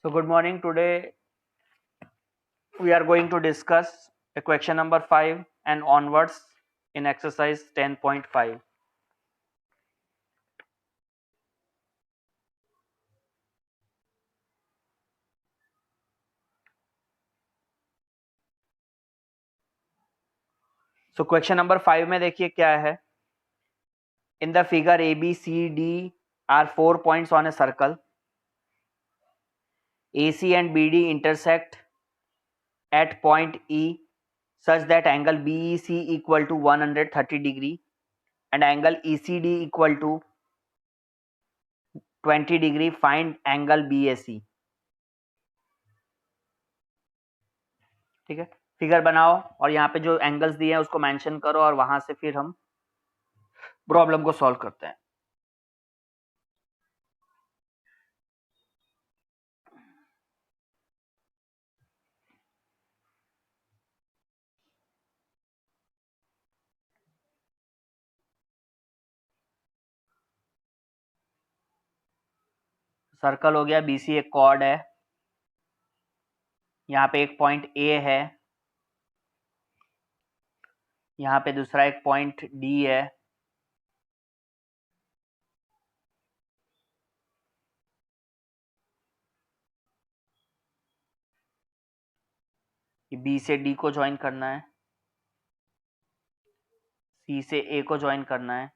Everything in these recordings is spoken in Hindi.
So good morning. Today we are going to discuss equation number 5 and onwards in exercise 10.5. So question number 5 में देखिए क्या है. In the figure A, B, C, D are 4 points on a circle. AC and BD intersect at point E such that angle BEC equal to 130 degree and angle ECD equal to 20 degree. Find angle BAC. ठीक है, फिगर बनाओ और यहाँ पे जो एंगल्स दिए हैं उसको मेंशन करो और वहां से फिर हम प्रॉब्लम को सॉल्व करते हैं. सर्कल हो गया, BC एक कॉर्ड है, यहाँ पे एक पॉइंट A है, यहाँ पे दूसरा एक पॉइंट D है, ये B से D को ज्वाइन करना है, C से A को ज्वाइन करना है,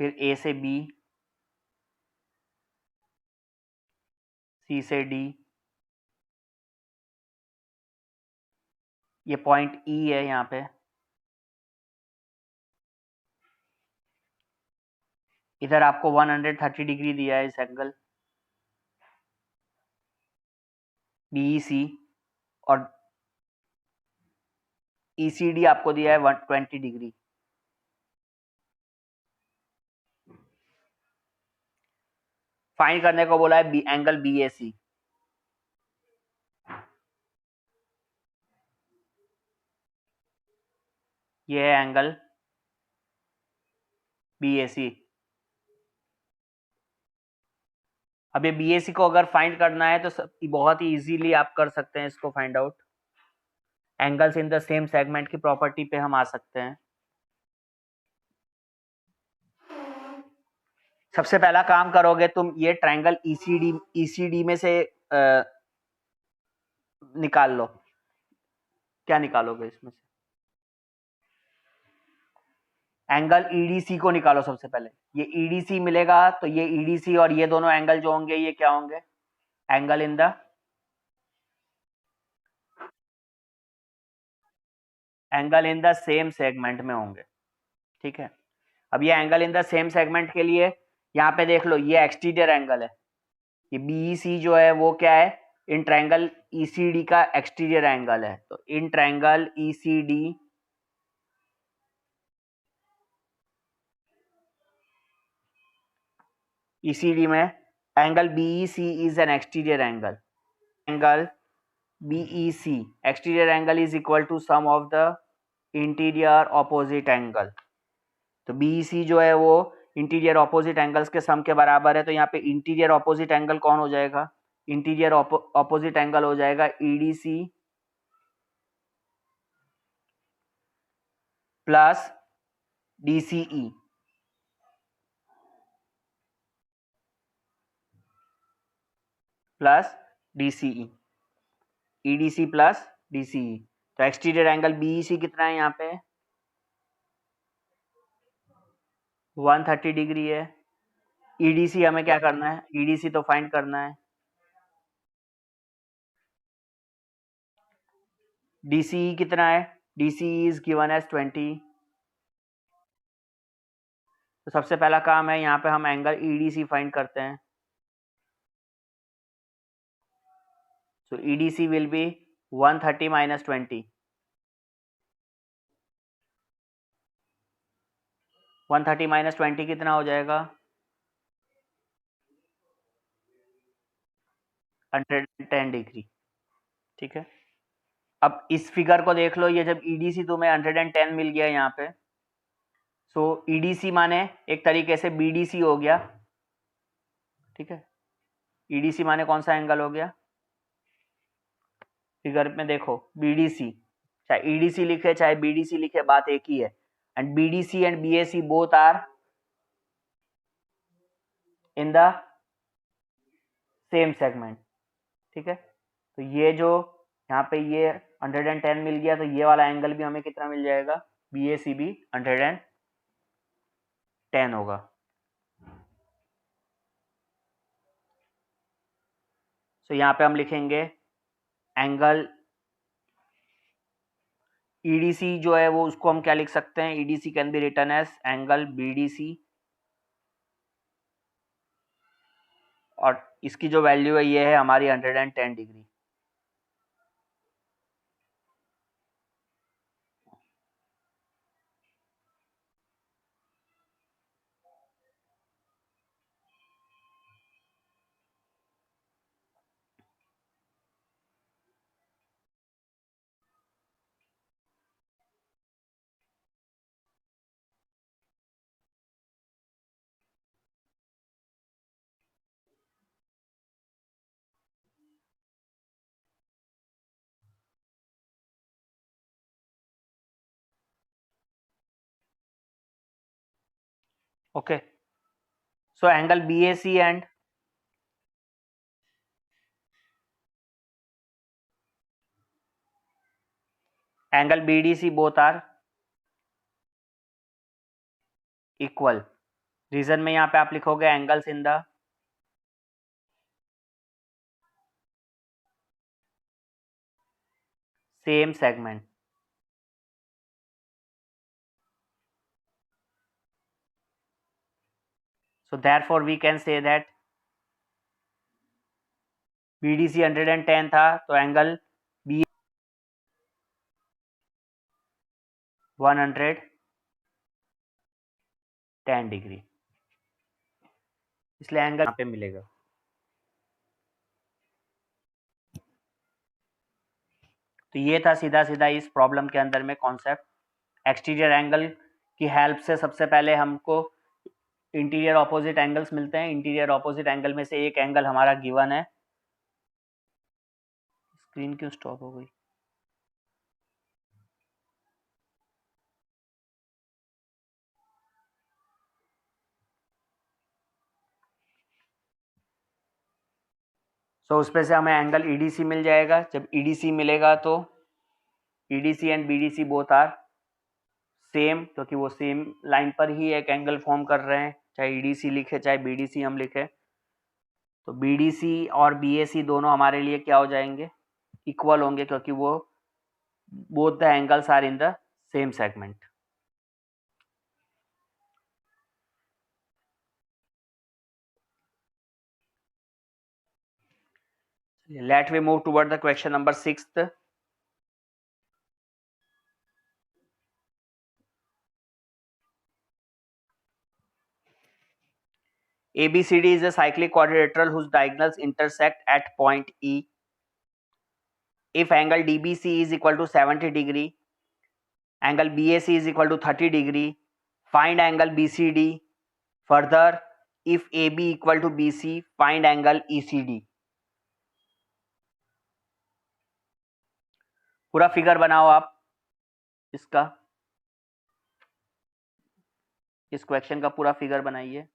फिर A से B, C से D, ये पॉइंट E है यहाँ पे, इधर आपको 130 डिग्री दिया है इस एंगल BEC और ECD आपको दिया है 120 डिग्री. फाइंड करने को बोला है एंगल BAC. ये है एंगल BAC. अब ये BAC को अगर फाइंड करना है तो बहुत ही इजीली आप कर सकते हैं इसको find out. Angles in the same segment की प्रॉपर्टी पे हम आ सकते हैं. सबसे पहला काम करोगे तुम, ये ट्रायंगल ECD में से निकाल लो. क्या निकालोगे इसमें से? एंगल EDC को निकालो सबसे पहले. ये EDC मिलेगा तो ये EDC और ये दोनों एंगल जो होंगे ये क्या होंगे? Angle in the same segment में होंगे. ठीक है, अब ये angle in the same segment के लिए यहाँ पे देख लो, ये एक्सटीरियर एंगल है, ये BEC जो है वो क्या है? इन ट्रायंगल ECD का एक्सटीरियर एंगल है. तो इन ट्रायंगल ECD में angle BEC is an exterior angle. Angle BEC exterior angle is equal to sum of the interior opposite angle. तो BEC जो है वो इंटीरियर ऑपोजिट एंगल्स के सम के बराबर है. तो यहाँ पे इंटीरियर ऑपोजिट एंगल कौन हो जाएगा? इंटीरियर ऑपोजिट एंगल हो जाएगा EDC plus DCE. Plus DCE, EDC plus DCE. तो एक्सटीरियर एंगल BEC कितना है यहाँ पे? 130 डिग्री है. EDC हमें क्या करना है? EDC तो फाइंड करना है. DCE कितना है? DCE is given as 20. तो सबसे पहला काम है यहाँ पे हम एंगल EDC फाइंड करते हैं. So EDC will be 130 minus 20. 130 minus 20 कितना हो जाएगा? 110 डिग्री. ठीक है, अब इस फिगर को देख लो, ये जब ईडीसी तुम्हें 110 मिल गया यहाँ पे, सो ईडीसी माने एक तरीके से बीडीसी हो गया, ठीक है। ईडीसी माने कौन सा एंगल हो गया, फिगर में देखो बीडीसी, चाहे ईडीसी लिखे चाहे बीडीसी लिखे बात एक ही है। And BDC and BAC both are in the same segment, ठीक है। तो ये जो यहाँ पे ये 110 मिल गया, तो ये वाला एंगल भी हमें कितना मिल जाएगा, बीएसी भी 110 होगा। तो यहाँ पे हम लिखेंगे एंगल ईडीसी जो है वो, उसको हम क्या लिख सकते हैं, EDC can be written as angle BDC, और इसकी जो वैल्यू है ये है हमारी 110 degree. Okay, so angle BAC and angle BDC both are equal. Reason में यहाँ पे आप लिखोगे angles in the same segment. So therefore we can say that BDC 110 था, तो एंगल बी 110 डिग्री, इसलिए एंगल यहाँ पे मिलेगा। तो ये था सीधा सीधा इस प्रॉब्लम के अंदर में कॉन्सेप्ट। एक्सटीरियर एंगल की हेल्प से सबसे पहले हमको इंटीरियर ऑपोजिट एंगल्स मिलते हैं। इंटीरियर ऑपोजिट एंगल में से एक एंगल हमारा गिवन है। स्क्रीन क्यों स्टॉप हो गई? सो उसमें से हमें एंगल ईडीसी मिल जाएगा। जब ईडीसी मिलेगा तो EDC and BDC both are same, क्योंकि वो सेम लाइन पर ही एक एंगल फॉर्म कर रहे हैं, चाहे ईडीसी लिखे चाहे बीडीसी हम लिखे। तो बीडीसी और बीएसी दोनों हमारे लिए क्या हो जाएंगे, इक्वल होंगे, क्योंकि वो both the angles are in the same segment. Let we move toward the question number 6th। ABCD is a cyclic quadrilateral whose diagonals intersect at point E. If angle DBC is equal to 70 degree, angle BAC is equal to 30 degree, find angle BCD. Further, if AB equal to BC, find angle ECD. पूरा फिगर बनाओ आप इसका, इस क्वेश्चन का पूरा फिगर बनाइए।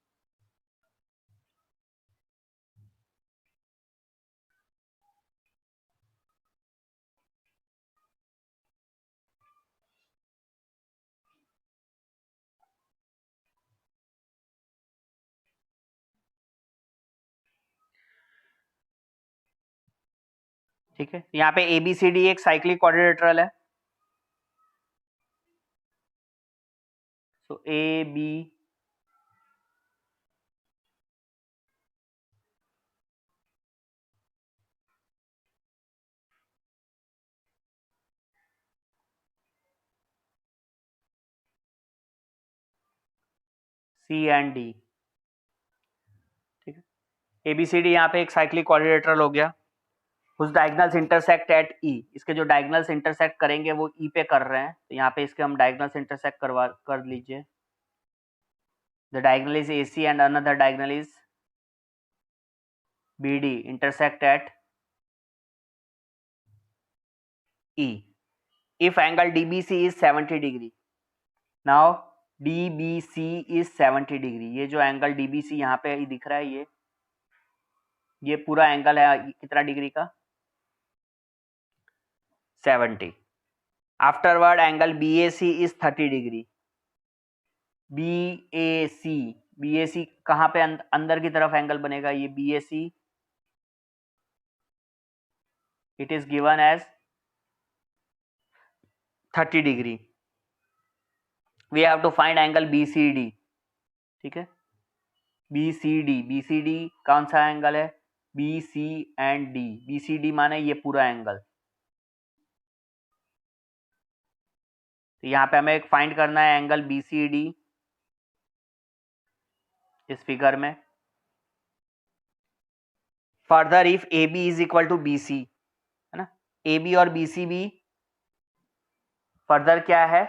ठीक है, यहाँ पे ABCD एक साइक्लिक क्वाड्रिलेटरल है। सो AB C एंड D, ठीक है। ABCD यहाँ पे एक साइक्लिक क्वाड्रिलेटरल हो गया। whose diagonals intersect at E, इसके जो diagonals intersect करेंगे वो E पे कर रहे हैं, तो यहाँ पे इसके हम diagonals intersect कर लीजिए. The diagonal is AC and another diagonal is BD intersect at E. If angle DBC is 70 degree, now DBC is 70 degree. ये जो एंगल DBC यहाँ पे दिख रहा है, ये पूरा एंगल है कितना डिग्री का? 70. Afterward angle BAC is 30 degree. BAC कहाँ पे अंदर की तरफ एंगल बनेगा? ये BAC, it is given as 30 degree. We have to find angle BCD. ठीक है, BCD कौन सा एंगल है? BC and D. BCD माने ये पूरा एंगल. तो यहाँ पे हमें फाइंड करना है एंगल BCD इस फिगर में. Further if AB is equal to BC, है ना, AB और BC भी फर्दर क्या है?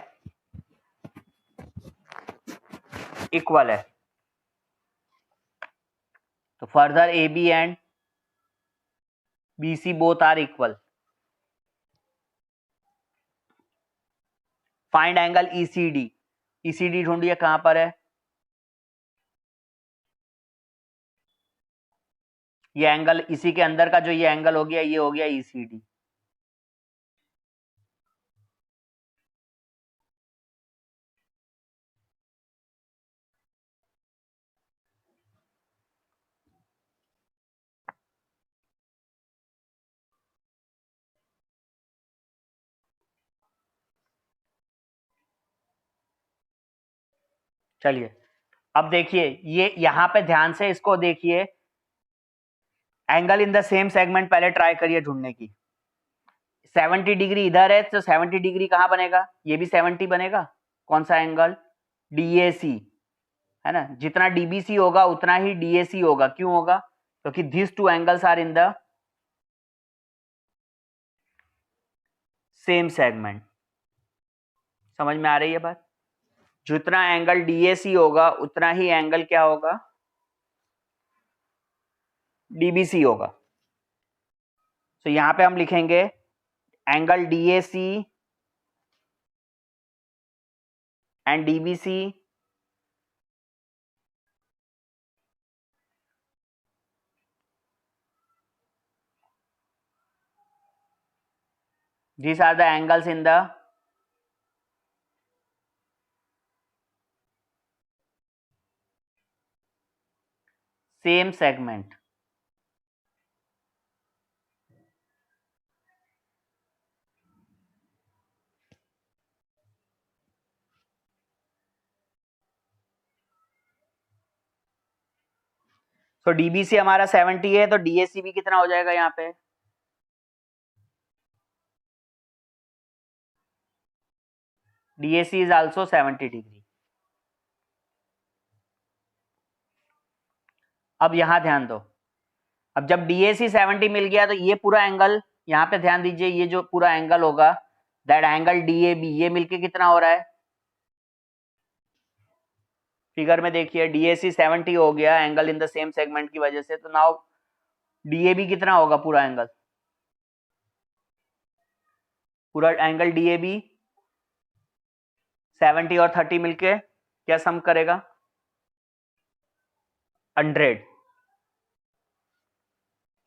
इक्वल है. तो further AB and BC both are equal. Find angle ECD. ECD ढूंढिए कहां पर है? ये एंगल, इसी के अंदर का जो ये एंगल हो गया, ये हो गया ECD. चलिए अब देखिए, ये यहां पे ध्यान से इसको देखिए. Angle in the same segment पहले ट्राई करिए ढूंढने की. 70 डिग्री इधर है, तो 70 डिग्री कहां बनेगा? ये भी 70 बनेगा. कौन सा एंगल? DAC, है ना. जितना DBC होगा उतना ही DAC होगा. क्यों होगा? क्योंकि this two angles are in the same segment. समझ में आ रही है बात? जितना एंगल DAC होगा उतना ही एंगल क्या होगा? DBC होगा. तो यहां पे हम लिखेंगे angle DAC and DBC these are the angles in the same segment. तो DBC हमारा 70 है, तो DAC भी कितना हो जाएगा यहाँ पे? DAC is also 70 degree. अब यहां ध्यान दो. अब जब DAC 70 मिल गया, तो ये पूरा एंगल, यहाँ पे ध्यान दीजिए, ये जो पूरा एंगल होगा, दैट एंगल DAB, ये मिलके कितना हो रहा है? फिगर में देखिए, DAC 70 हो गया angle in the same segment की वजह से. तो नाउ DAB कितना होगा? पूरा एंगल, पूरा एंगल DAB 70 और 30 मिलके क्या सम करेगा? 100.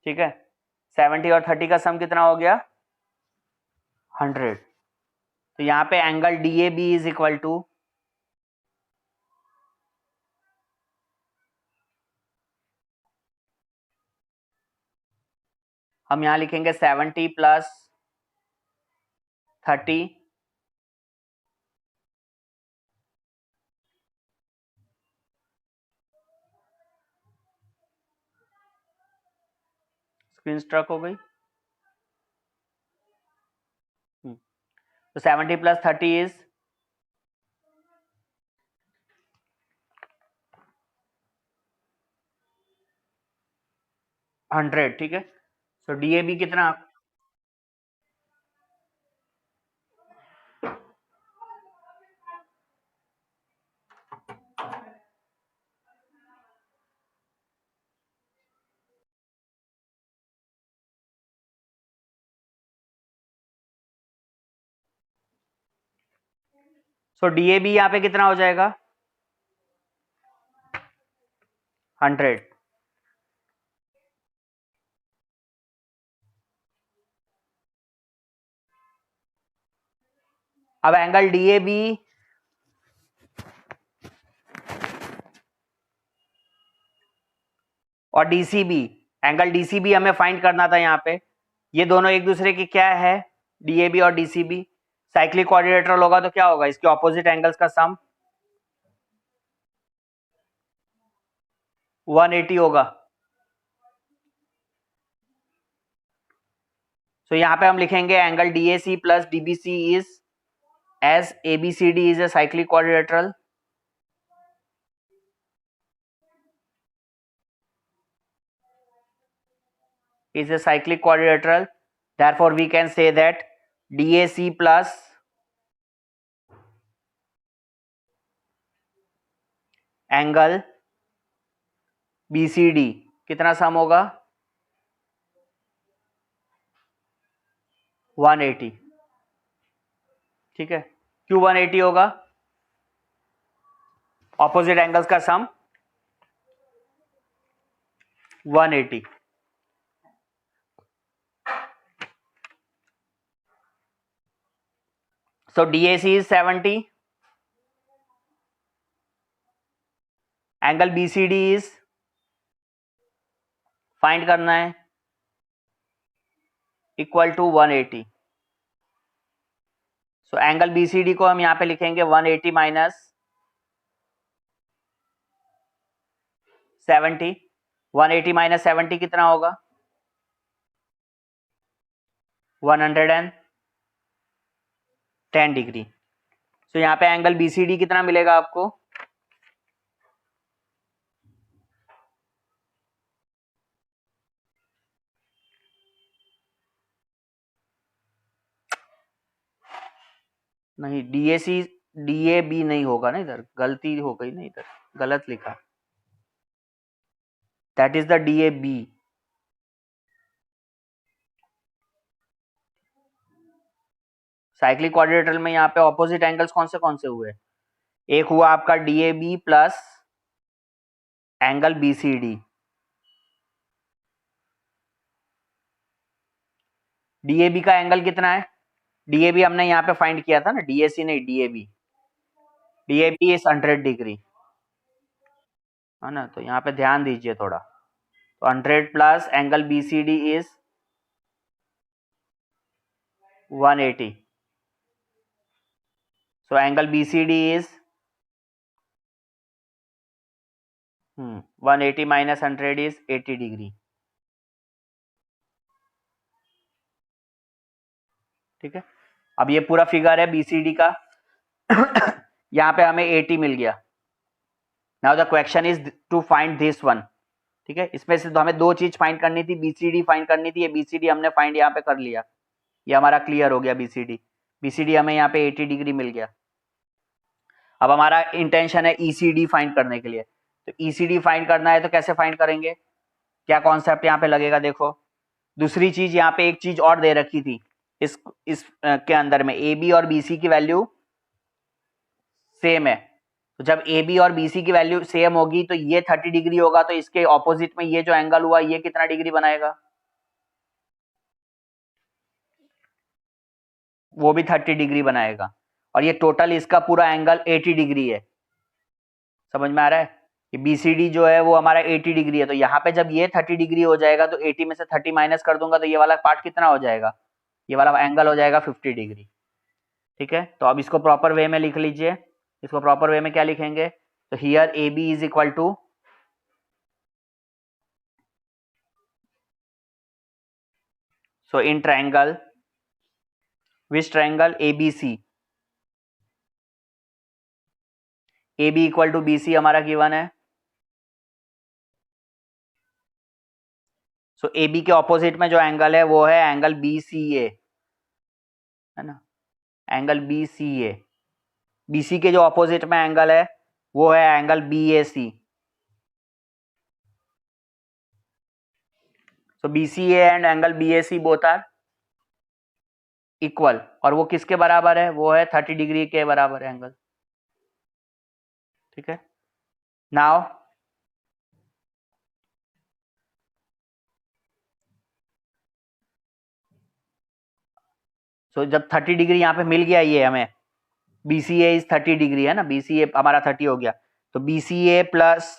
ठीक है, 70 और 30 का सम कितना हो गया? 100. तो यहां पे angle DAB is equal to, हम यहां लिखेंगे 70 प्लस 30 स्क्रीन स्ट्रक हो गई. तो 70 प्लस 30 इज 100. ठीक है, सो DAB कितना, सो DAB यहाँ पे कितना हो जाएगा 100। अब एंगल DAB और DCB, एंगल DCB हमें फाइंड करना था यहाँ पे। ये दोनों एक दूसरे की क्या है, DAB और DCB साइक्लिक क्वाड्रिलेटरल होगा तो क्या होगा, इसके ऑपोजिट एंगल्स का सम 180 होगा। तो यहाँ पे हम लिखेंगे angle DAC plus DBC is as ABCD is a cyclic quadrilateral is a cyclic quadrilateral, therefore we can say that DAC plus angle BCD कितना सम होगा 180। ठीक है, क्यों 180 होगा, ऑपोजिट एंगल्स का sum 180। So DAC is 70, angle BCD is find करना है equal to 180। So angle BCD को हम यहां पे लिखेंगे 180 माइनस 70। 180 माइनस 70 कितना होगा 110 डिग्री। सो यहाँ पे एंगल BCD कितना मिलेगा आपको, नहीं DAC DAB नहीं होगा ना, इधर गलती हो गई ना, इधर गलत लिखा, that is the DAB। Cyclic quadrilateral में यहाँ पे ऑपोजिट एंगल्स कौन से हुए, एक हुआ आपका DAB plus angle BCD। DAB का एंगल कितना है, DAB हमने यहाँ पे फाइंड किया था ना, DAC नहीं DAB। DAB इज 100 डिग्री है ना, तो यहाँ पे ध्यान दीजिए थोड़ा। तो 100 plus angle BCD is 180। So angle BCD is 180 minus 100 is 80 degree. ठीक है, अब ये पूरा फिगर है BCD का यहाँ पे हमें 80 मिल गया। Now the question is to find this one. ठीक है, इसमें से तो हमें दो चीज फाइंड करनी थी, BCD फाइंड करनी थी, ये BCD हमने फाइंड यहाँ पे कर लिया, ये हमारा क्लियर हो गया। BCD हमें यहाँ पे 80 डिग्री मिल गया। अब हमारा इंटेंशन है ECD फाइंड करने के लिए। तो ECD फाइंड करना है तो कैसे फाइंड करेंगे, क्या कॉन्सेप्ट यहाँ पे लगेगा, देखो दूसरी चीज यहाँ पे एक चीज और दे रखी थी इस के अंदर में, AB और BC की वैल्यू सेम है। तो जब AB और BC की वैल्यू सेम होगी तो ये 30 डिग्री होगा, तो इसके ऑपोजिट में ये जो एंगल हुआ ये कितना डिग्री बनाएगा, वो भी 30 डिग्री बनाएगा। और ये टोटल इसका पूरा एंगल 80 डिग्री है। समझ में आ रहा है, ये BCD जो है वो हमारा 80 डिग्री है। तो यहाँ पे जब ये 30 डिग्री हो जाएगा तो 80 में से 30 माइनस कर दूंगा तो ये वाला पार्ट कितना हो जाएगा, ये वाला एंगल हो जाएगा 50 डिग्री। ठीक है, तो अब इसको प्रॉपर वे में लिख लीजिए। इसको प्रॉपर वे में क्या लिखेंगे, तो here AB is equal to, so in triangle, which triangle ABC, AB equal to BC हमारा गिवन है। सो ए बी के ऑपोजिट में जो एंगल है वो है एंगल बी सी ए, है ना, angle B C A. B C के जो ऑपोजिट में एंगल है वो है angle B A C. So B C A and angle B A C both are equal, और वो किसके बराबर है, वो है 30 डिग्री के बराबर एंगल। ठीक है, नाउ सो जब 30 डिग्री यहाँ पे मिल गया ये हमें, B C A is 30 degree, है ना, बी सी ए हमारा 30 हो गया, तो बी सी ए प्लस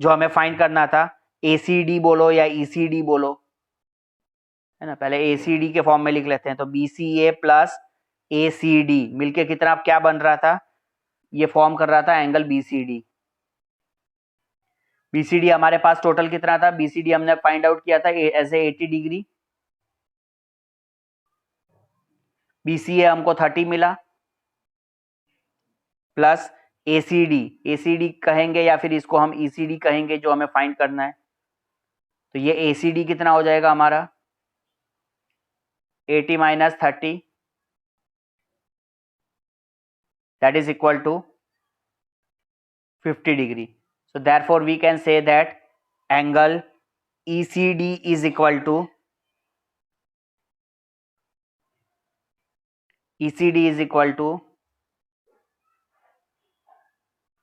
जो हमें फाइंड करना था, ए सी डी बोलो या ई सी डी बोलो, है ना, पहले ए सी डी के फॉर्म में लिख लेते हैं। तो बी सी ए प्लस ए सी डी मिलके कितना क्या बन रहा था, ये फॉर्म कर रहा था angle B C D. B C D हमारे पास टोटल कितना था, बी सी डी हमने फाइंड आउट किया था ऐसे 80 डिग्री, बी सी ए हमको 30 मिला, प्लस ए सी डी कहेंगे या फिर इसको हम ई सी डी कहेंगे जो हमें फाइंड करना है। तो ये ए सी डी कितना हो जाएगा हमारा, 80 minus 30, that is equal to 50 degree. So therefore we can say that angle ECD is equal to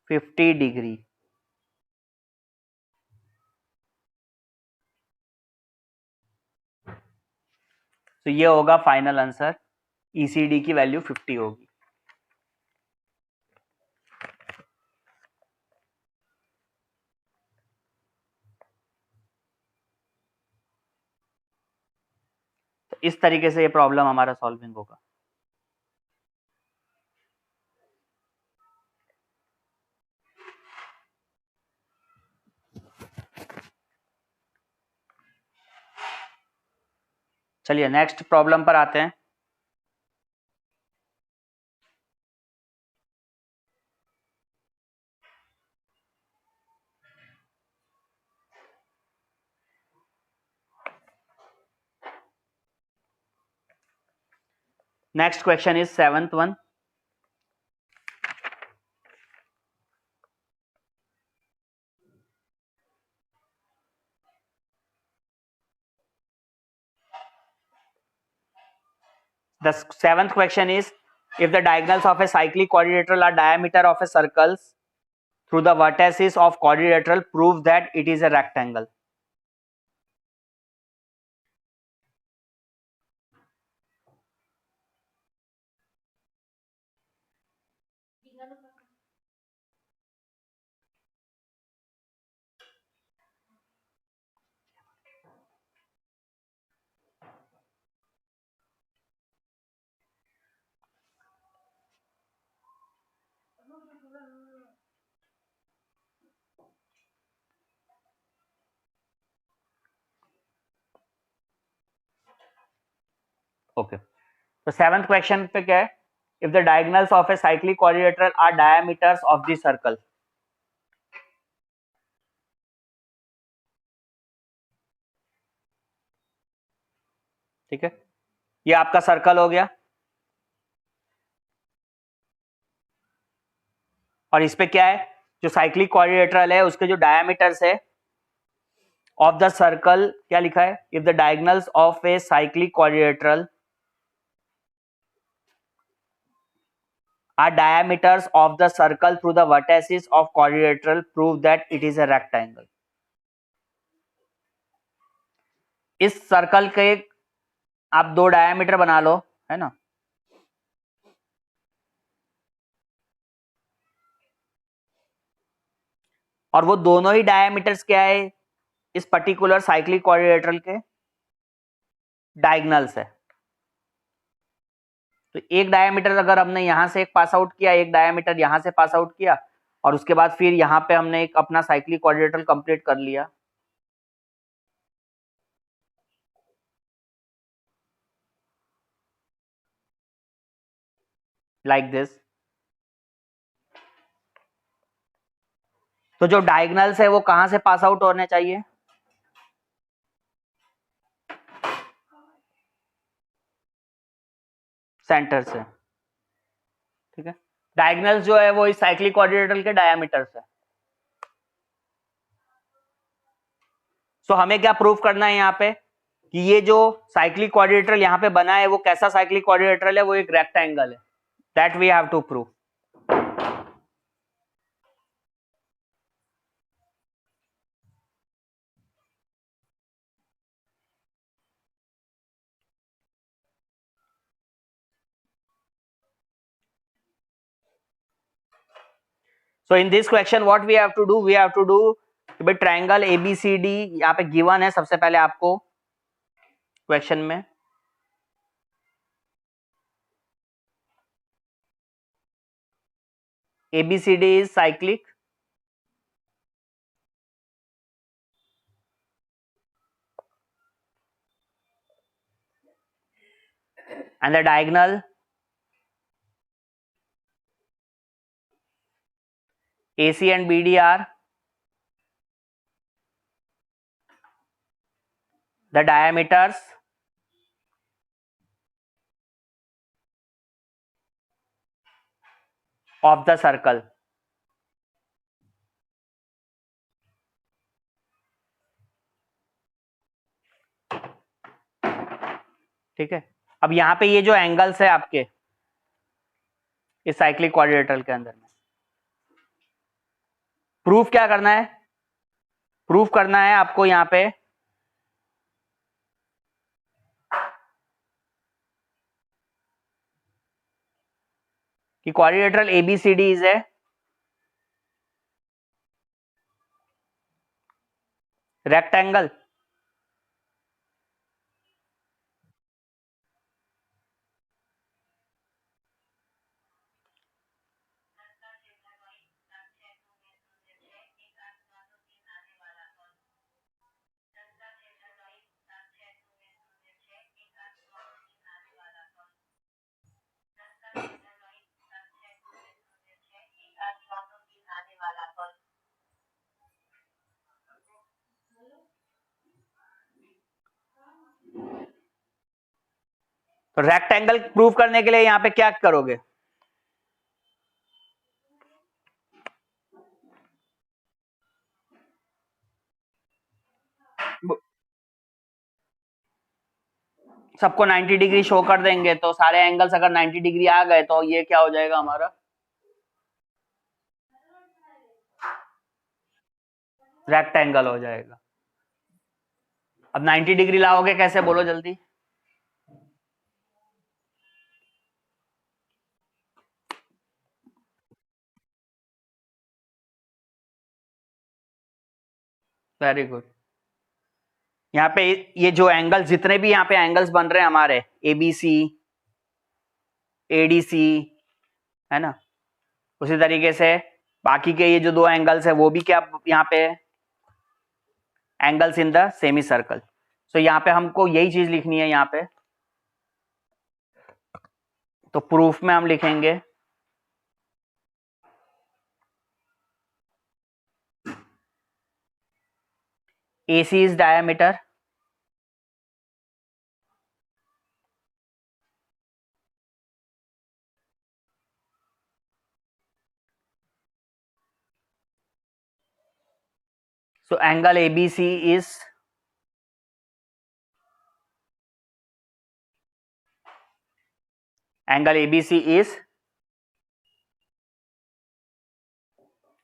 50 degree. तो ये होगा फाइनल आंसर, ECD की वैल्यू 50 होगी। तो इस तरीके से ये प्रॉब्लम हमारा सॉल्विंग होगा। चलिए नेक्स्ट प्रॉब्लम पर आते हैं। Next question is 7th one. The 7th question is, if the diagonals of a cyclic quadrilateral are diameter of a circles through the vertices of quadrilateral, prove that it is a rectangle. Okay, तो 7th क्वेश्चन पे क्या है, if the diagonals of a cyclic quadrilateral are diameters of the circle. ठीक है, ये आपका सर्कल हो गया, और इस पे क्या है, जो साइक्लिक क्वाड्रिलेटरल है उसके जो डायमीटर्स है ऑफ द सर्कल, क्या लिखा है, if the diagonals of a cyclic quadrilateral are diameters of the circle through the vertices of quadrilateral, prove that it is a rectangle. इस सर्कल के आप दो डायमीटर बना लो, है ना, और वो दोनों ही डायमीटर्स क्या है, इस पर्टिकुलर साइक्लिक क्वाड्रिलेटरल के डायगोनल्स है। तो एक डायमीटर अगर हमने यहां से एक पास आउट किया, एक डायमीटर यहां से पास आउट किया, और उसके बाद फिर यहां पे हमने एक अपना साइक्लिक क्वाड्रिलेटरल कंप्लीट कर लिया, लाइक दिस। तो जो डायगोनल्स है वो कहां से पास आउट होने चाहिए? सेंटर से, ठीक है। डायगोनल्स जो है वो इस साइक्लिक क्वाड्रिलेटरल के डायमीटर से। सो हमें क्या प्रूव करना है यहाँ पे कि ये जो साइक्लिक क्वाड्रिलेटरल यहाँ पे बना है वो कैसा साइक्लिक क्वाड्रिलेटरल है? वो एक रेक्टेंगल है। That we have to prove. So in this question what we have to do? We have to do भाई ट्रायंगल ABCD यहाँ पे गिवन है सबसे पहले आपको क्वेश्चन में। ABCD is cyclic and the diagonal AC and BD are the diameters of the circle। ठीक है। अब यहाँ पे ये जो एंगल्स है आपके इस साइक्लिक क्वाड्रिलेटरल के अंदर में, प्रूफ क्या करना है? प्रूफ करना है आपको यहाँ पे कि quadrilateral ABCD is a rectangle तो रेक्टेंगल प्रूफ करने के लिए यहाँ पे क्या करोगे? सबको 90 डिग्री शो कर देंगे तो सारे एंगल्स अगर 90 डिग्री आ गए तो ये क्या हो जाएगा हमारा? रेक्टेंगल हो जाएगा। अब 90 डिग्री लाओगे कैसे, बोलो जल्दी। Very good. यहाँ पे ये जो एंगल जितने भी यहाँ पे एंगल्स बन रहे हैं हमारे ABC ADC है ना, उसी तरीके से बाकी के ये जो दो एंगल्स है वो भी क्या यहाँ पे angles in the semi circle. So यहाँ पे हमको यही चीज लिखनी है यहाँ पे। तो प्रूफ में हम लिखेंगे AC is diameter so angle ABC is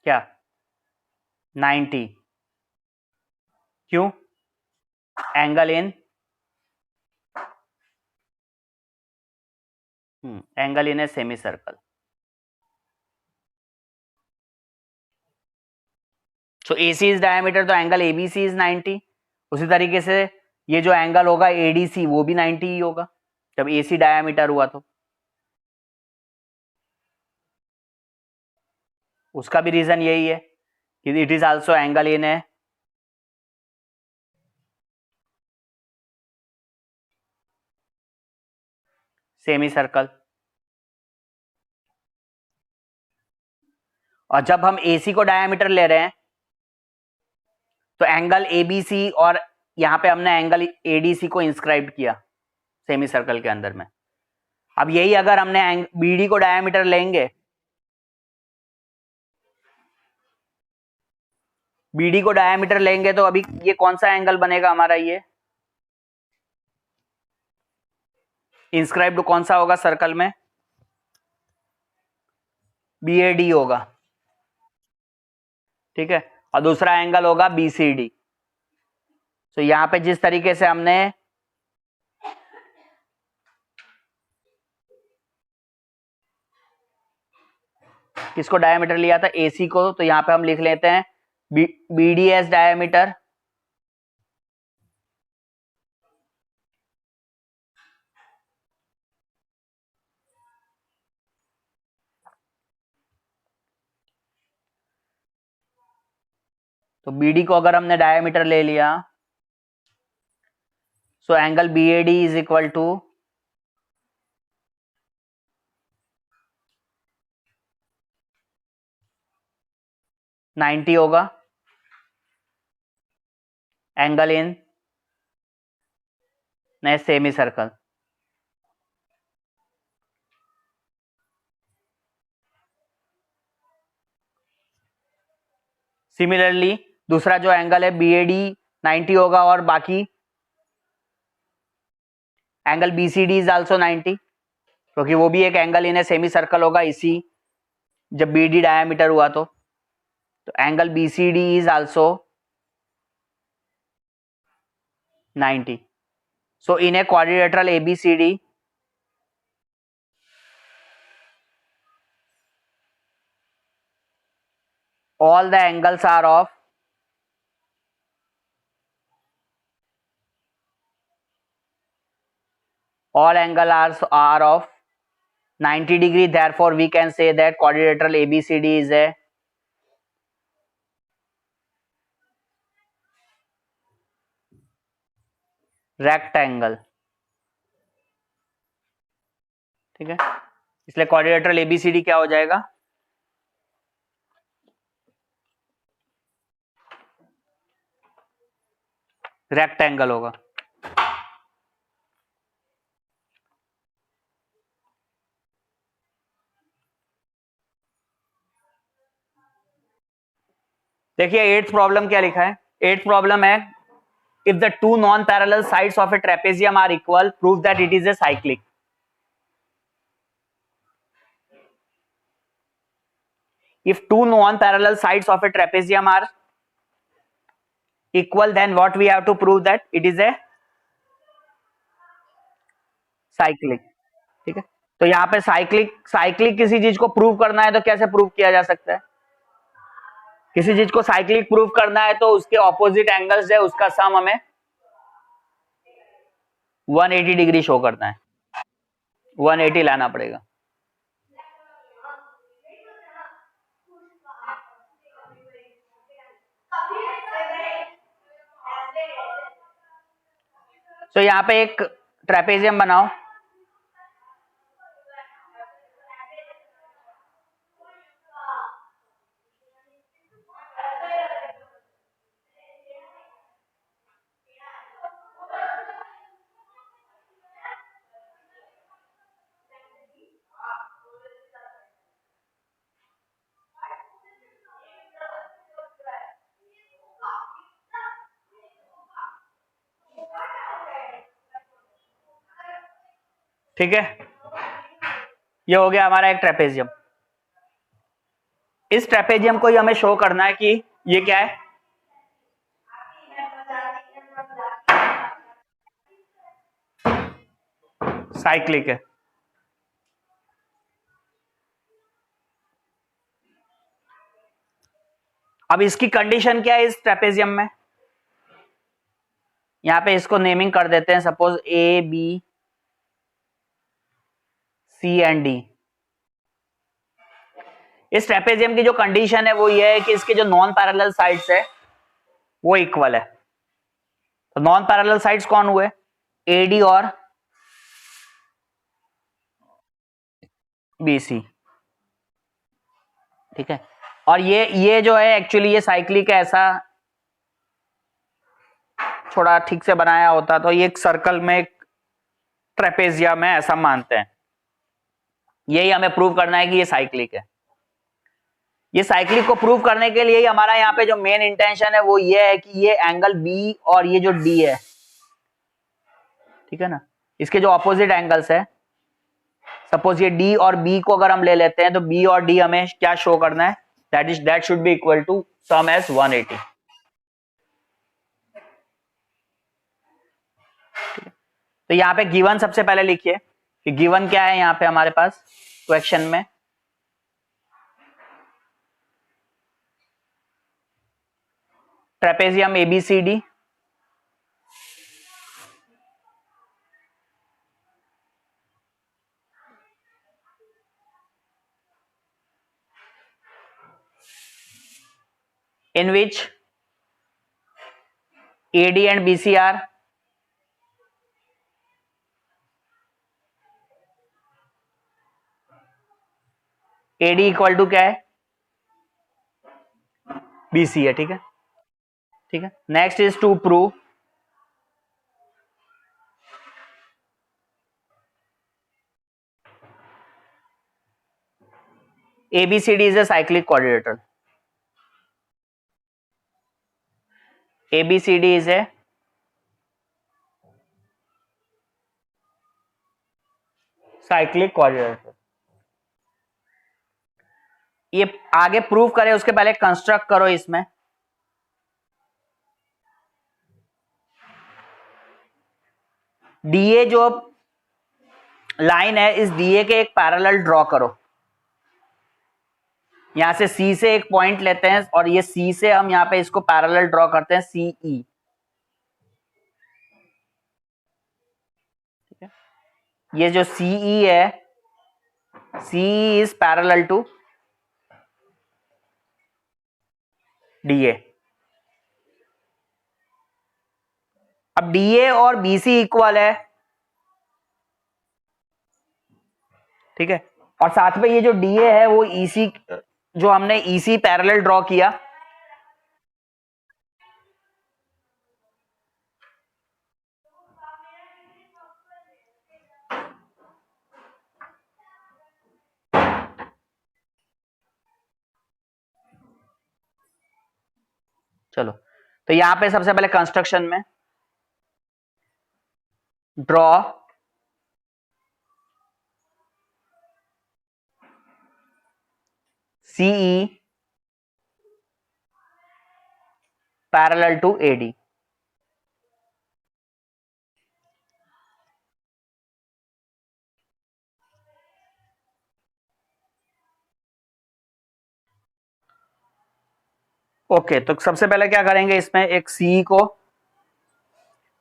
क्या 90। क्यों? Angle in a semi circle. So AC is diameter तो एंगल ABC इज 90। उसी तरीके से ये जो एंगल होगा ADC वो भी 90 ही होगा जब AC डायमीटर हुआ तो। उसका भी रीजन यही है कि it is also angle in a semi circle. और जब हम AC को डायमीटर ले रहे हैं तो एंगल एबीसी और यहाँ पे हमने एंगल एडीसी को इंस्क्राइब किया सेमी सर्कल के अंदर में। अब यही अगर हमने बीडी को डायमीटर लेंगे, बीडी को डायमीटर लेंगे तो अभी ये कौन सा एंगल बनेगा हमारा, ये इंस्क्राइब्ड कौन सा होगा सर्कल में, बीएडी होगा, ठीक है। और दूसरा एंगल होगा बीसीडी। तो यहां पे जिस तरीके से हमने किसको डायमीटर लिया था, एसी को, तो यहां पे हम लिख लेते हैं बीडीएस डायमीटर तो बीडी को अगर हमने डायमीटर ले लिया, so angle BAD is equal to 90 होगा, angle in semi circle. Similarly दूसरा जो एंगल है बीएडी 90 होगा और बाकी एंगल बीसीडी इज आल्सो 90, क्योंकि वो भी एक एंगल इन सेमी सर्कल होगा इसी जब बीडी डायमीटर हुआ तो angle BCD is also 90। So in a quadrilateral ABCD all the angles are of all angles are of 90 degree, therefore we can say that quadrilateral ABCD is a rectangle, ठीक है। इसलिए क्वाड्रिलेटरल एबीसीडी क्या हो जाएगा, रेक्टेंगल होगा। देखिए एट्थ प्रॉब्लम क्या लिखा है, एट्थ प्रॉब्लम है if the two non parallel sides of a trapezium are equal prove that it is a cyclic. If two non-parallel sides of a trapezium are equal, then what we have to prove that it is a cyclic, ठीक है। तो यहाँ पे साइक्लिक किसी चीज को प्रूव करना है तो कैसे प्रूव किया जा सकता है, किसी चीज को साइक्लिक प्रूव करना है तो उसके ऑपोजिट एंगल्स है उसका सम हमें 180 डिग्री शो करना है, 180 लाना पड़ेगा। तो यहाँ पे एक ट्रेपेजियम बनाओ, ठीक है। ये हो गया हमारा एक ट्रेपेजियम। इस ट्रेपेजियम को ही हमें शो करना है कि ये क्या है, साइक्लिक है। अब इसकी कंडीशन क्या है इस ट्रेपेजियम में, यहां पे इसको नेमिंग कर देते हैं, suppose A B C and D. इस ट्रेपेजियम की जो कंडीशन है वो ये है कि इसके जो नॉन पैरेलल साइड्स है वो इक्वल है। तो नॉन पैरेलल साइड्स कौन हुए, एडी और बीसी, ठीक है। और ये जो है एक्चुअली ये साइक्लिक है, ऐसा थोड़ा ठीक से बनाया होता तो ये एक सर्कल में एक ट्रेपेजियम है ऐसा मानते हैं। यही हमें प्रूव करना है कि ये साइक्लिक है। ये साइक्लिक को प्रूव करने के लिए हमारा यहाँ पे जो मेन इंटेंशन है वो ये है कि ये एंगल बी और ये जो डी है, ठीक है ना, इसके जो ऑपोजिट एंगल्स है, सपोज ये डी और बी को अगर हम ले लेते हैं तो बी और डी हमें क्या शो करना है, that should be equal to sum as 180। तो यहाँ पे गिवन सबसे पहले लिखिए कि गिवन क्या है यहाँ पे हमारे पास क्वेश्चन में। Trapezium ABCD in which AD and BC are AD equal to क्या है, BC है, ठीक है, ठीक है। Next is to prove ABCD is a cyclic quadrilateral. ABCD is a cyclic quadrilateral. ये आगे प्रूव करें उसके पहले कंस्ट्रक्ट करो इसमें। डीए जो लाइन है इस डीए के एक पैरेलल ड्रॉ करो। यहां से सी से एक पॉइंट लेते हैं और ये सी से हम यहां पे इसको पैरेलल ड्रॉ करते हैं सीई, ठीक है। ये जो सीई है, CE is parallel to DA. अब डीए और बीसी इक्वल है, ठीक है, और साथ में ये जो डीए है वो ईसी, जो हमने ईसी पैरेलल ड्रॉ किया, चलो तो यहां पे सबसे पहले कंस्ट्रक्शन में draw CE parallel to AD. Okay, तो सबसे पहले क्या करेंगे, इसमें एक सी को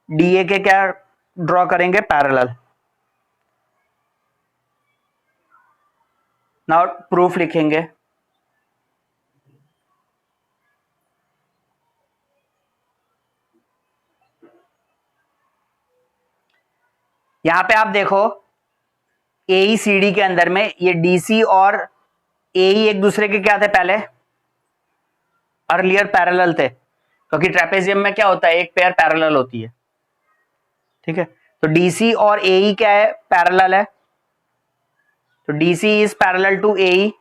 डीए के क्या ड्रॉ करेंगे, पैरेलल। नाउ प्रूफ लिखेंगे। यहां पे आप देखो एईसीडी के अंदर में ये डीसी और एई एक दूसरे के क्या थे, पहले अर्लियर पैरेलल थे, क्योंकि ट्रेपेजियम में क्या होता है, एक पेयर पैरेलल होती है, ठीक है। तो डीसी और एई क्या है, पैरेलल है, तो डीसी इज पैरेलल टू एई।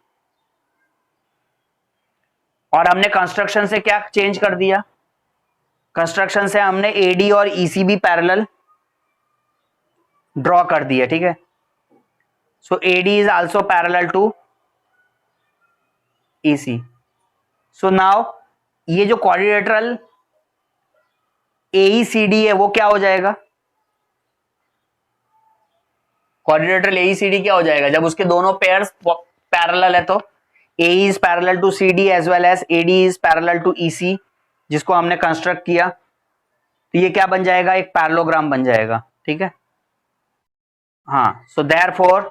और हमने कंस्ट्रक्शन से क्या चेंज कर दिया, कंस्ट्रक्शन से हमने एडी और ईसी भी पैरेलल ड्रॉ कर दिया, ठीक है। So AD is also parallel to EC. So now ये जो क्वाड्रिलेटरल एईसीडी है वो क्या हो जाएगा, क्वाड्रिलेटरल एईसीडी क्या हो जाएगा, जब उसके दोनों पेयर्स पैरेलल है तो A is parallel to C D as well as A D is parallel to E C, जिसको हमने कंस्ट्रक्ट किया, तो ये क्या बन जाएगा, एक पैरेललोग्राम बन जाएगा, ठीक है। हाँ, so therefore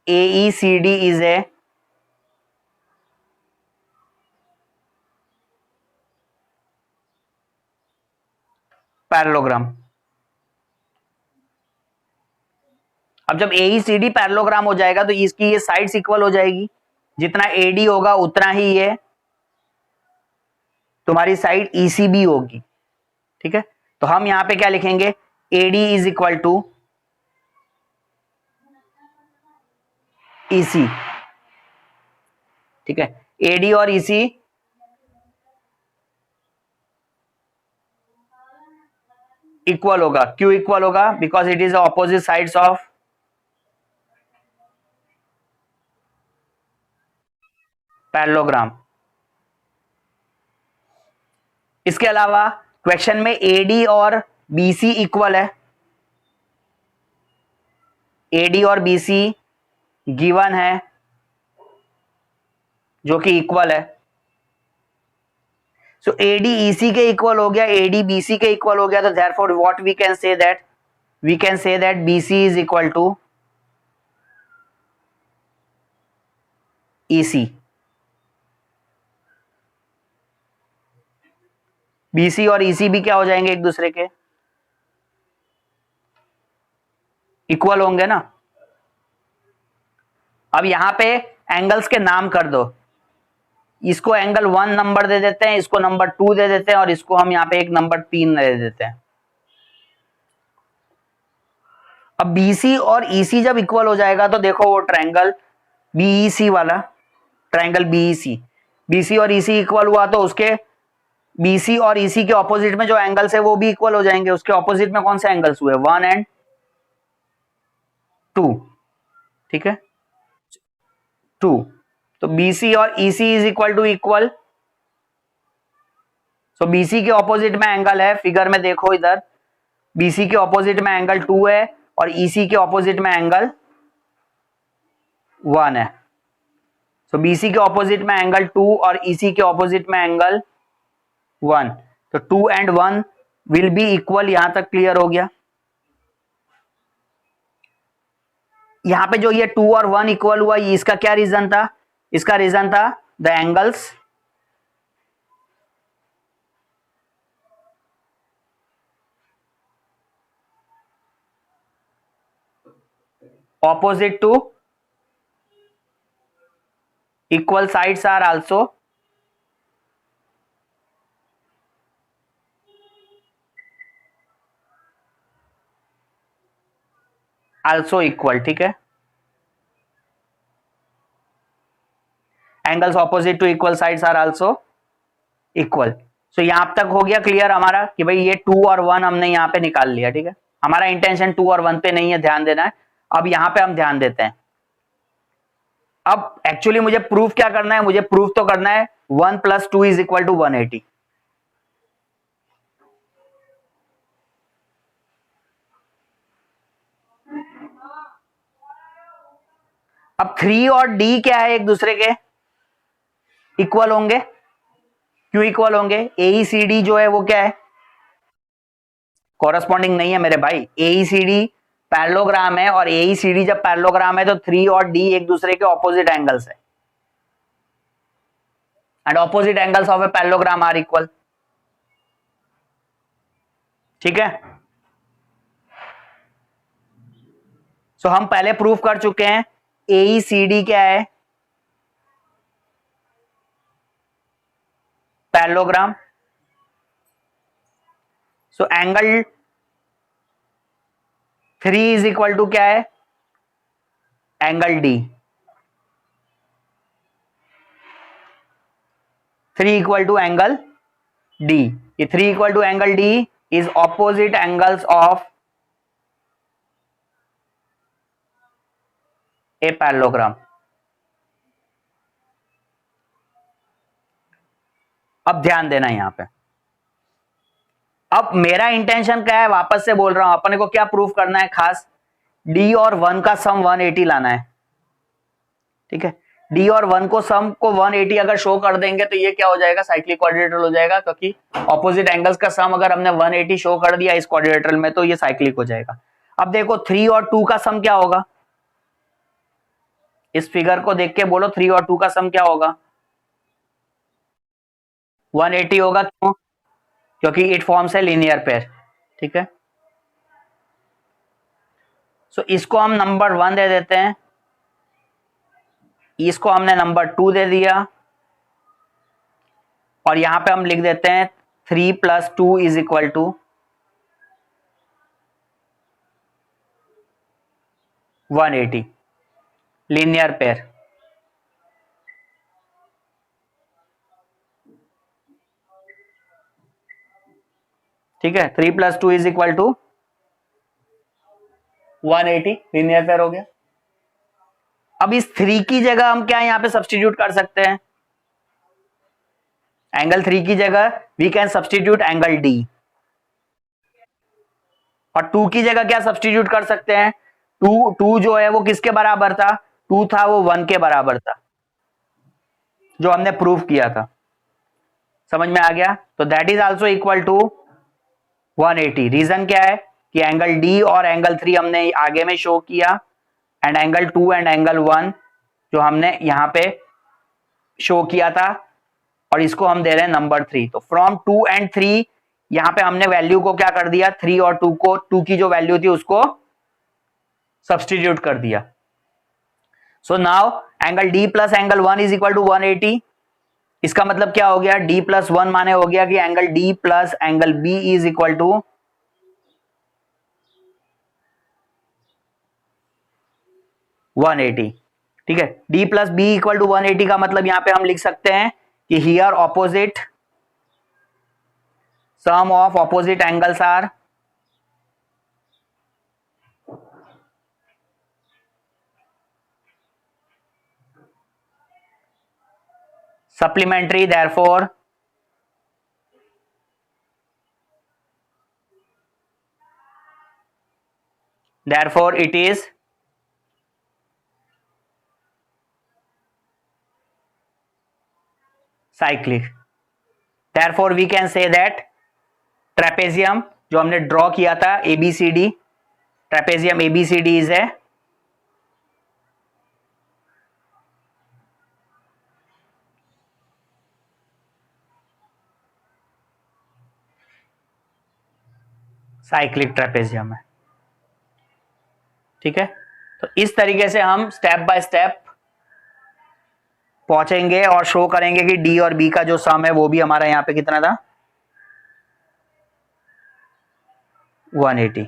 AECD is a parallelogram. अब जब AECD पैरेललोग्राम हो जाएगा तो इसकी ये साइड्स इक्वल हो जाएगी, जितना AD होगा उतना ही ये तुम्हारी साइड ECB होगी, ठीक है। तो हम यहां पे क्या लिखेंगे, AD is equal to EC, ठीक है। एडी और ईसी इक्वल होगा, क्यों इक्वल होगा, because it is opposite sides of parallelogram. इसके अलावा क्वेश्चन में एडी और बीसी इक्वल है, एडी और बीसी गिवन है जो कि इक्वल है। सो एडी ईसी के इक्वल हो गया, एडी बीसी के इक्वल हो गया, तो therefore what we can say that BC is equal to EC. BC और ईसी भी क्या हो जाएंगे, एक दूसरे के इक्वल होंगे ना। अब यहां पे एंगल्स के नाम कर दो, इसको एंगल 1 नंबर दे देते हैं, इसको नंबर 2 दे देते हैं, और इसको हम यहां पे एक नंबर 3 दे देते हैं। अब बीसी और ईसी जब इक्वल हो जाएगा तो देखो वो ट्रायंगल बीईसी वाला, ट्रायंगल बीईसी, बीसी और ईसी इक्वल हुआ तो उसके बीसी और ईसी के ऑपोजिट में जो एंगल्स है वो भी इक्वल हो जाएंगे। उसके ऑपोजिट में कौन से एंगल्स हुए, 1 एंड 2, ठीक है, 2। तो बीसी और EC is equal to equal. So BC के ऑपोजिट में एंगल है, फिगर में देखो इधर, बीसी के ऑपोजिट में एंगल 2 है और ईसी के ऑपोजिट में एंगल 1 है। सो बीसी के ऑपोजिट में एंगल 2 और ईसी के ऑपोजिट में एंगल 1, तो 2 एंड 1 विल बी इक्वल। यहां तक क्लियर हो गया। यहां पे जो ये 2 और 1 इक्वल हुआ, ये इसका क्या रीजन था, इसका रीजन था the angles opposite to equal sides are also equal, ठीक है। Angles opposite to equal sides are also equal. So यहां तक हो गया क्लियर हमारा कि भाई ये 2 और 1 हमने यहां पे निकाल लिया, ठीक है। हमारा इंटेंशन 2 और 1 पे नहीं है, ध्यान देना है। अब यहां पे हम ध्यान देते हैं। अब एक्चुअली मुझे प्रूफ क्या करना है, मुझे प्रूफ तो करना है 1 + 2 इज इक्वल टू 180। अब 3 और डी क्या है, एक दूसरे के इक्वल होंगे। क्यों इक्वल होंगे, एईसीडी जो है वो क्या है, कॉरस्पॉन्डिंग नहीं है मेरे भाई। एईसीडी पैरेललोग्राम है, और एईसीडी जब पैरेललोग्राम है तो 3 और डी एक दूसरे के ऑपोजिट एंगल्स है, and opposite angles of a parallelogram are equal, ठीक है। सो हम पहले प्रूफ कर चुके हैं एईसीडी क्या है, parallelogram. So angle 3 is equal to क्या है, angle D. 3 equal to angle D, ये 3 equal to angle D is opposite angles of a parallelogram. अब ध्यान देना यहां पे, अब मेरा इंटेंशन क्या है, वापस से बोल रहा हूं, अपने को क्या प्रूफ करना है खास, डी और 1 का सम 180 लाना है, ठीक है। डी और 1 को सम को 180 अगर शो कर देंगे तो ये क्या हो जाएगा, साइक्लिक क्वाड्रिलेटरल हो जाएगा, क्योंकि ऑपोजिट एंगल्स का सम अगर हमने 180 शो कर दिया इस क्वाड्रिलेटरल में तो ये साइक्लिक हो जाएगा। अब देखो 3 और 2 का सम क्या होगा, इस फिगर को देख के बोलो 3 और 2 का सम क्या होगा, 180 होगा। क्यों, क्योंकि it forms a linear pair, ठीक है। सो इसको हम नंबर 1 दे देते हैं, इसको हमने नंबर 2 दे दिया, और यहां पे हम लिख देते हैं 3 + 2 is equal to 180 linear pair. ठीक है, 3 + 2 = 180 लीनियर पेयर हो गया। अब इस 3 की जगह हम क्या यहां पे सब्सटीट्यूट कर सकते हैं? एंगल 3 की जगह we can substitute angle D, और 2 की जगह क्या सब्सटीट्यूट कर सकते हैं? 2 जो है वो किसके बराबर था? 2 था वो 1 के बराबर था, जो हमने प्रूव किया था। समझ में आ गया? तो that is also equal to 180। Reason क्या है कि एंगल डी और एंगल 3 हमने आगे में शो किया, एंड एंगल 2 एंड एंगल 1 जो हमने यहां पे शो किया था, और इसको हम दे रहे हैं नंबर 3। तो फ्रॉम 2 एंड 3 यहां पे हमने वैल्यू को क्या कर दिया? 3 और 2 को, 2 की जो वैल्यू थी उसको सब्सटीट्यूट कर दिया। So now angle D plus angle 1 is equal to 180। इसका मतलब क्या हो गया? d + 1 माने हो गया कि angle d plus angle b is equal to 180। ठीक है, d + b = 180 का मतलब यहां पे हम लिख सकते हैं कि here opposite sum of opposite angles are supplementary, therefore it is cyclic। therefore we can say that trapezium जो हमने ड्रॉ किया था ABCD, trapezium ABCD is a cyclic trapezium है। ठीक है, तो इस तरीके से हम स्टेप बाय स्टेप पहुंचेंगे और शो करेंगे कि डी और बी का जो सम है वो भी हमारा यहां पे कितना था? 180।